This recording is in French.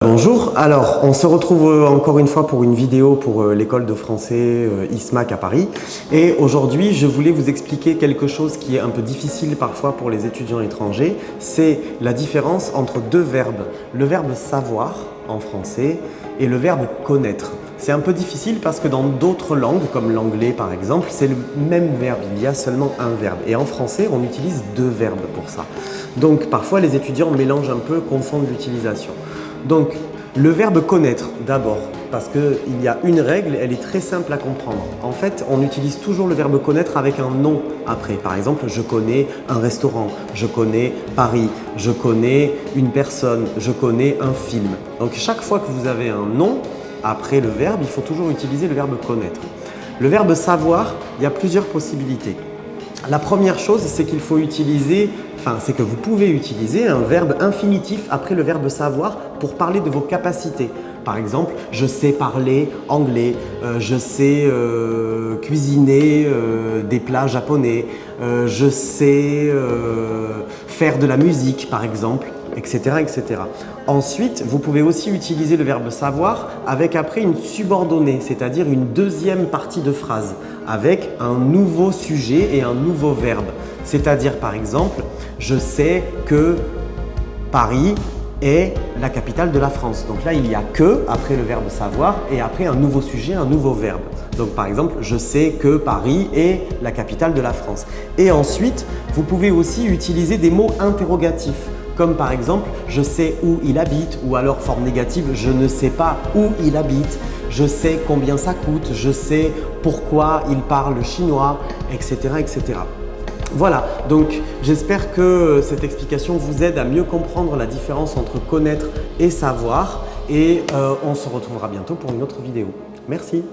Bonjour, alors on se retrouve encore une fois pour une vidéo pour l'école de français ISMAC à Paris et aujourd'hui je voulais vous expliquer quelque chose qui est un peu difficile parfois pour les étudiants étrangers, c'est la différence entre deux verbes, le verbe savoir en français et le verbe connaître. C'est un peu difficile parce que dans d'autres langues, comme l'anglais par exemple, c'est le même verbe, il y a seulement un verbe. Et en français, on utilise deux verbes pour ça. Donc parfois les étudiants mélangent un peu, confondent l'utilisation. Donc le verbe connaître d'abord, parce qu'il y a une règle, elle est très simple à comprendre. En fait, on utilise toujours le verbe connaître avec un nom après. Par exemple, je connais un restaurant, je connais Paris, je connais une personne, je connais un film. Donc chaque fois que vous avez un nom, après le verbe, il faut toujours utiliser le verbe connaître. Le verbe savoir, il y a plusieurs possibilités. La première chose, c'est qu'il faut utiliser, c'est que vous pouvez utiliser un verbe infinitif après le verbe savoir pour parler de vos capacités. Par exemple, je sais parler anglais, je sais cuisiner des plats japonais, je sais faire de la musique par exemple, etc., etc. Ensuite, vous pouvez aussi utiliser le verbe savoir avec après une subordonnée, c'est-à-dire une deuxième partie de phrase avec un nouveau sujet et un nouveau verbe. C'est-à-dire par exemple, je sais que Paris est la capitale de la France. Donc là, il y a que après le verbe savoir et après un nouveau sujet, un nouveau verbe. Donc par exemple, je sais que Paris est la capitale de la France. Et ensuite, vous pouvez aussi utiliser des mots interrogatifs. Comme par exemple, je sais où il habite ou alors forme négative, je ne sais pas où il habite, je sais combien ça coûte, je sais pourquoi il parle chinois, etc., etc. Voilà, donc j'espère que cette explication vous aide à mieux comprendre la différence entre connaître et savoir et on se retrouvera bientôt pour une autre vidéo. Merci.